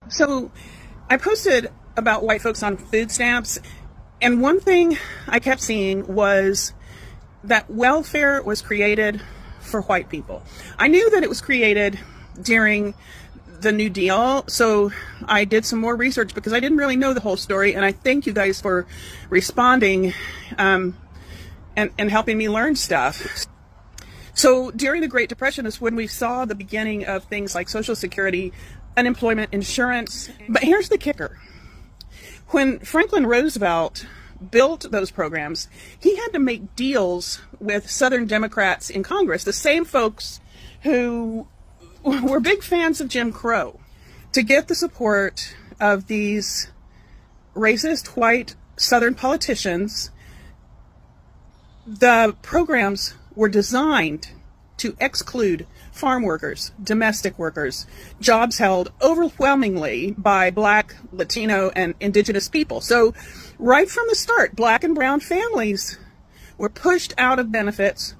So I posted about white folks on food stamps, and one thing I kept seeing was that welfare was created for white people. I knew that it was created during the New Deal, so I did some more research because I didn't really know the whole story, and I thank you guys for responding and helping me learn stuff. So during the Great Depression is when we saw the beginning of things like Social Security, unemployment insurance. But here's the kicker. When Franklin Roosevelt built those programs, he had to make deals with Southern Democrats in Congress, the same folks who were big fans of Jim Crow, to get the support of these racist white Southern politicians. The programs were designed to exclude farm workers, domestic workers, jobs held overwhelmingly by Black, Latino, and Indigenous people. So right from the start, Black and brown families were pushed out of benefits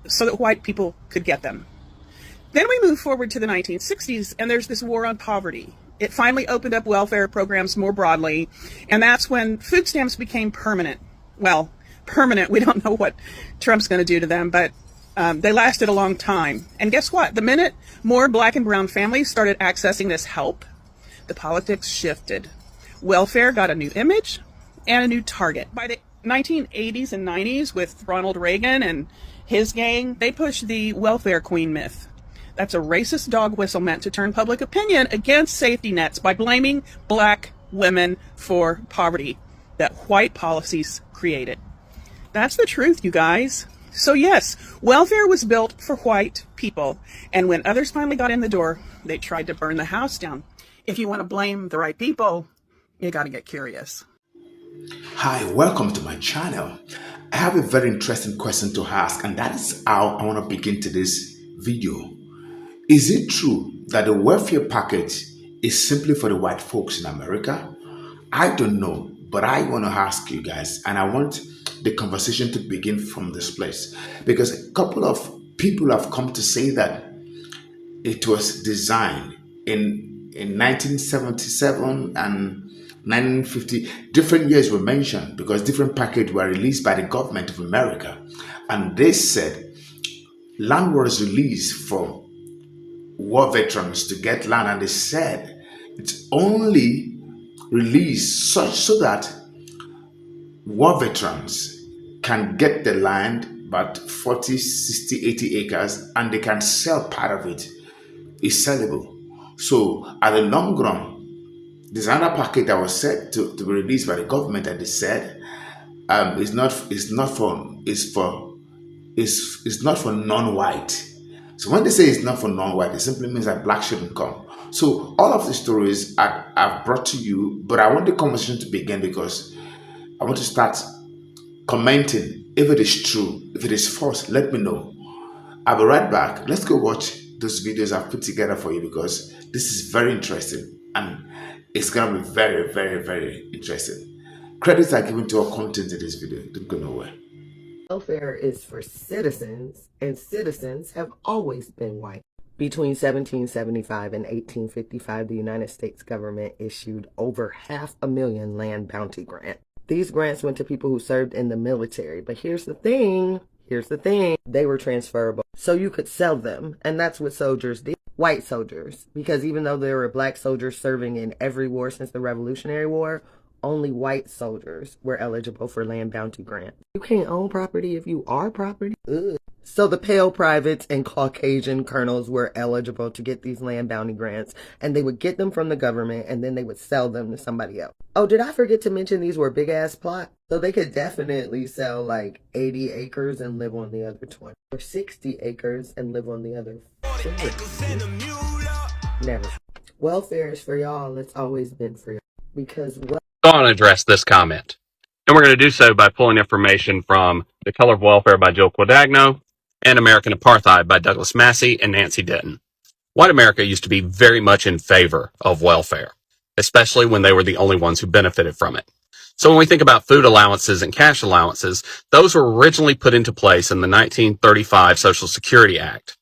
so that white people could get them. Then we move forward to the 1960s, and there's this war on poverty. It finally opened up welfare programs more broadly, and that's when food stamps became permanent. Well, permanent, we don't know what Trump's going to do to them, but they lasted a long time. And guess what? The minute more Black and brown families started accessing this help, the politics shifted. Welfare got a new image and a new target. By the 1980s and 90s, with Ronald Reagan and his gang, they pushed the welfare queen myth. That's a racist dog whistle meant to turn public opinion against safety nets by blaming Black women for poverty that white policies created. That's the truth, you guys. So yes, welfare was built for white people, and when others finally got in the door, they tried to burn the house down. If you want to blame the right people, you got to get curious. Hi, welcome to my channel. I have a very interesting question to ask, and that is how I want to begin today's video. Is it true that the welfare package is simply for the white folks in America? I don't know, but I want to ask you guys, and I want the conversation to begin from this place, because a couple of people have come to say that it was designed in 1977 and 1950. Different years were mentioned because different packages were released by the government of America, and they said land was released for war veterans to get land, and they said it's only released so that war veterans can get the land, about 40, 60, 80 acres, and they can sell part of it. It's sellable. So at the long run, there's another package that was set to be released by the government, and they said it's not for non-white. So when they say it's not for non-white, it simply means that Black shouldn't come. So all of the stories I've brought to you, but I want the conversation to begin because I want to start commenting. If it is true, if it is false, let me know. I'll be right back. Let's go watch those videos I've put together for you, because this is very interesting and it's going to be very, very, very interesting. Credits are given to our content in this video. Don't go nowhere. Welfare is for citizens, and citizens have always been white. Between 1775 and 1855, the United States government issued over 500,000 land bounty grants. These grants went to people who served in the military, but here's the thing, they were transferable, so you could sell them, and that's what soldiers did. White soldiers, because even though there were Black soldiers serving in every war since the Revolutionary War, only white soldiers were eligible for land bounty grants. You can't own property if you are property. Ugh. So the pale privates and Caucasian colonels were eligible to get these land bounty grants, and they would get them from the government, and then they would sell them to somebody else. Oh, did I forget to mention these were big ass plots? So they could definitely sell like 80 acres and live on the other 20, or 60 acres and live on the other 40. Never. Welfare is for y'all. It's always been for y'all. Because I want to address this comment. And we're going to do so by pulling information from The Color of Welfare by Jill Quadagno and American Apartheid by Douglas Massey and Nancy Denton. White America used to be very much in favor of welfare, especially when they were the only ones who benefited from it. So when we think about food allowances and cash allowances, those were originally put into place in the 1935 Social Security Act.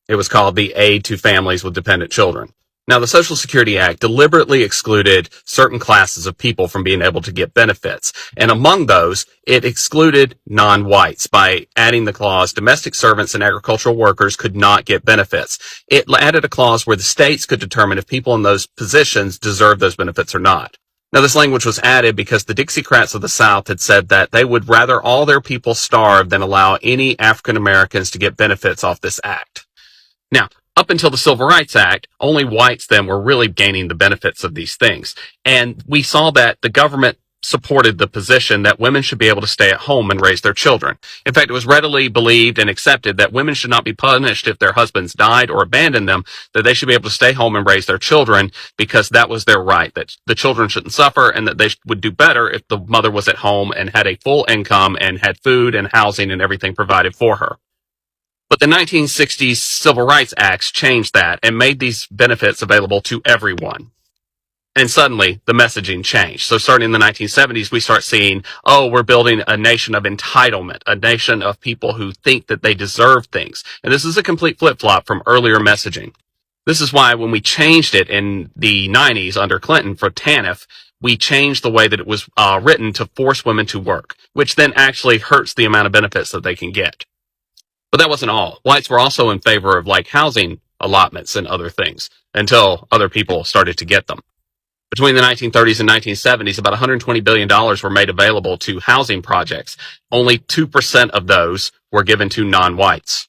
It was called the Aid to Families with Dependent Children. Now, the Social Security Act deliberately excluded certain classes of people from being able to get benefits. And among those, it excluded non-whites by adding the clause, domestic servants and agricultural workers could not get benefits. It added a clause where the states could determine if people in those positions deserve those benefits or not. Now, this language was added because the Dixiecrats of the South had said that they would rather all their people starve than allow any African Americans to get benefits off this act. Now, up until the Civil Rights Act, only whites then were really gaining the benefits of these things. And we saw that the government supported the position that women should be able to stay at home and raise their children. In fact, it was readily believed and accepted that women should not be punished if their husbands died or abandoned them, that they should be able to stay home and raise their children because that was their right, that the children shouldn't suffer and that they would do better if the mother was at home and had a full income and had food and housing and everything provided for her. But the 1960s Civil Rights Acts changed that and made these benefits available to everyone. And suddenly, the messaging changed. So starting in the 1970s, we start seeing, oh, we're building a nation of entitlement, a nation of people who think that they deserve things. And this is a complete flip-flop from earlier messaging. This is why when we changed it in the 90s under Clinton for TANF, we changed the way that it was written to force women to work, which then actually hurts the amount of benefits that they can get. But that wasn't all. Whites were also in favor of like housing allotments and other things until other people started to get them. Between the 1930s and 1970s, about $120 billion were made available to housing projects. Only 2% of those were given to non-whites.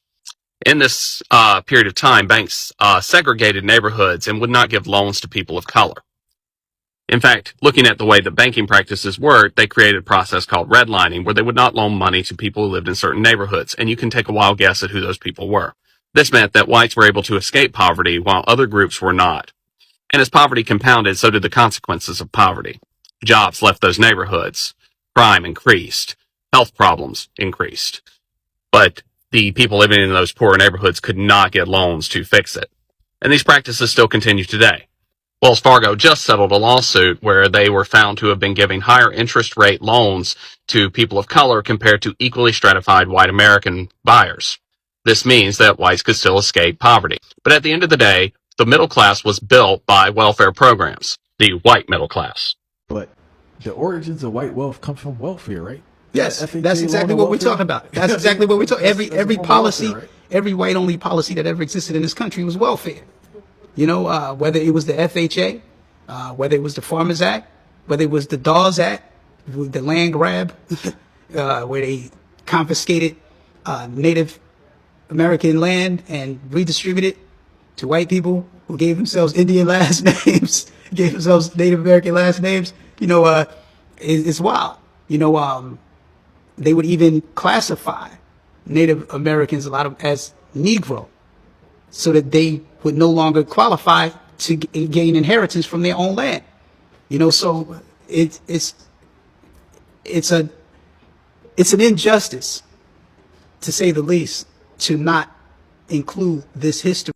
In this period of time, banks segregated neighborhoods and would not give loans to people of color. In fact, looking at the way that banking practices work, they created a process called redlining, where they would not loan money to people who lived in certain neighborhoods, and you can take a wild guess at who those people were. This meant that whites were able to escape poverty while other groups were not. And as poverty compounded, so did the consequences of poverty. Jobs left those neighborhoods. Crime increased. Health problems increased. But the people living in those poorer neighborhoods could not get loans to fix it. And these practices still continue today. Wells Fargo just settled a lawsuit where they were found to have been giving higher interest rate loans to people of color compared to equally stratified white American buyers. This means that whites could still escape poverty. But at the end of the day, the middle class was built by welfare programs, the white middle class. But the origins of white wealth comes from welfare, right? Yes, FHA that's exactly what we're talking about. That's exactly what we're talking. Every policy, welfare, right? every white-only policy that ever existed in this country was welfare. You know, whether it was the FHA, whether it was the Farmers Act, whether it was the Dawes Act, with the land grab, where they confiscated Native American land and redistributed it to white people who gave themselves Indian last names, gave themselves Native American last names. You know, it's wild. You know, they would even classify Native Americans, a lot of as Negro, so that they would no longer qualify to gain inheritance from their own land. You know, so it's an injustice, to say the least, to not include this history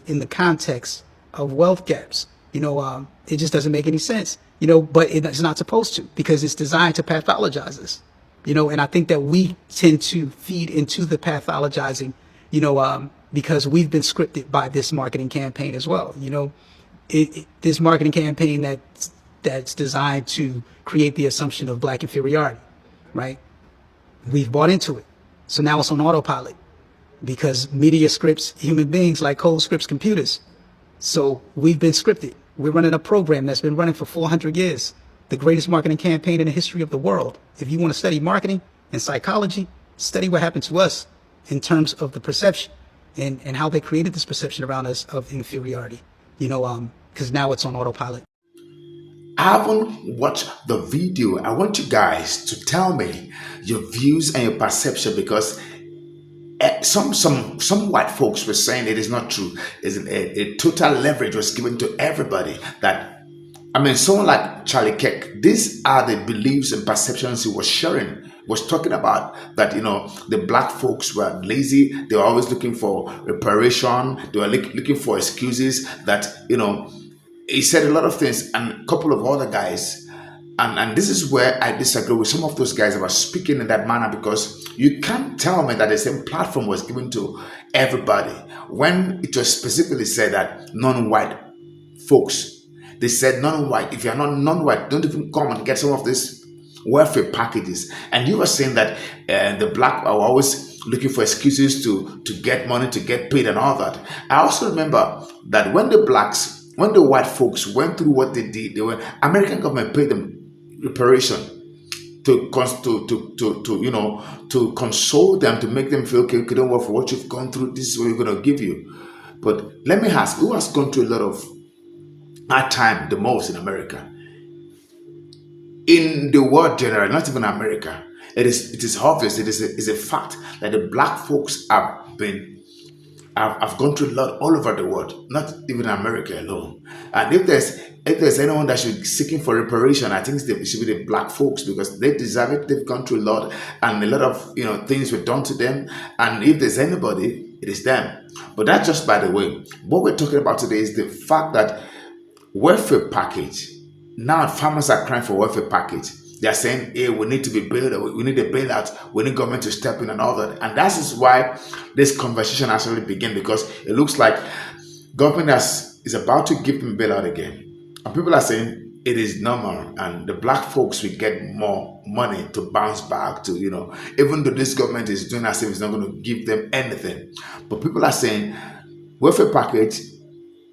in the context of wealth gaps. You know, it just doesn't make any sense. You know, but it's not supposed to, because it's designed to pathologize us. You know, and I think that we tend to feed into the pathologizing, you know, because we've been scripted by this marketing campaign as well. You know, this marketing campaign that's designed to create the assumption of black inferiority, right? We've bought into it. So now it's on autopilot, because media scripts human beings like code scripts computers. So we've been scripted. We're running a program that's been running for 400 years, the greatest marketing campaign in the history of the world. If you want to study marketing and psychology, study what happened to us in terms of the perception and how they created this perception around us of inferiority, you know, because now it's on autopilot. I haven't watched the video. I want you guys to tell me your views and your perception, because some white folks were saying it is not true. Is a total leverage was given to everybody. That, I mean, someone like Charlie Kirk, these are the beliefs and perceptions he was sharing, was talking about, that, you know, the black folks were lazy. They were always looking for reparation. They were looking for excuses. That, you know, he said a lot of things, and a couple of other guys And this is where I disagree with some of those guys about speaking in that manner, because you can't tell me that the same platform was given to everybody when it was specifically said that non-white folks. They said non-white. If you're not non-white, don't even come and get some of these welfare packages. And you were saying that the black are always looking for excuses to get money, to get paid, and all that. I also remember that when the white folks went through what they did, American government paid them reparation to console them, to make them feel, okay, don't worry, for what you've gone through, this is what we're going to give you. But let me ask, who has gone through a lot of hard time the most in America? In the world generally, not even America. It is obvious, it is a fact that the black folks I've gone through a lot all over the world, not even America alone. And if there's anyone that should be seeking for reparation, I think it should be the black folks, because they deserve it. They've gone through a lot, and a lot of things were done to them. And if there's anybody, it is them. But that's just by the way. What we're talking about today is the fact that welfare package. Now farmers are crying for welfare package. They're saying, hey, we need to be bailed, we need a bailout, we need government to step in and all that. And that is why this conversation actually began, because it looks like government is about to give them bailout again. And people are saying it is normal, and the black folks will get more money to bounce back to, even though this government is doing as if it's not going to give them anything. But people are saying welfare package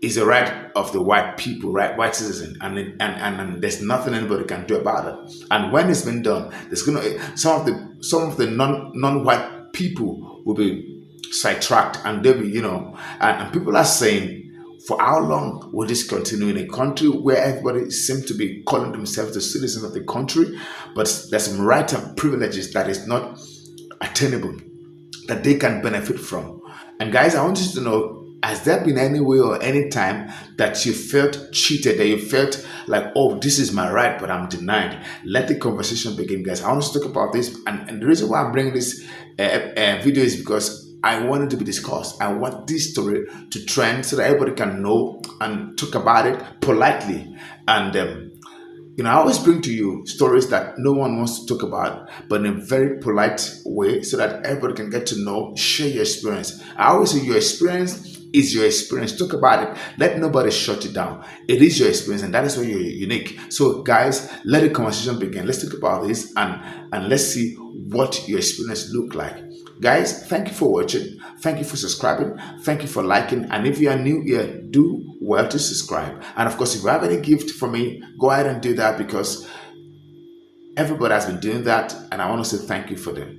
is a right of the white people, right, white citizen, and there's nothing anybody can do about it. And when it's been done, there's some of the non-white people will be sidetracked, and they'll be, and people are saying, for how long will this continue in a country where everybody seems to be calling themselves the citizens of the country, but there's some rights and privileges that is not attainable, that they can benefit from? And guys, I want you to know, has there been any way or any time that you felt cheated, that you felt like, oh, this is my right, but I'm denied? Let the conversation begin, guys. I want to talk about this. And the reason why I'm bringing this video is because I want it to be discussed. I want this story to trend so that everybody can know and talk about it politely. And I always bring to you stories that no one wants to talk about, but in a very polite way, so that everybody can get to know, share your experience. I always say your experience is your experience. Talk about it. Let nobody shut you down. It is your experience, and that is why you're unique. So guys, let the conversation begin. Let's talk about this, and let's see what your experience look like. Guys, thank you for watching. Thank you for subscribing. Thank you for liking. And if you are new here, do well to subscribe. And of course, if you have any gift for me, go ahead and do that, because everybody has been doing that, and I want to say thank you for them.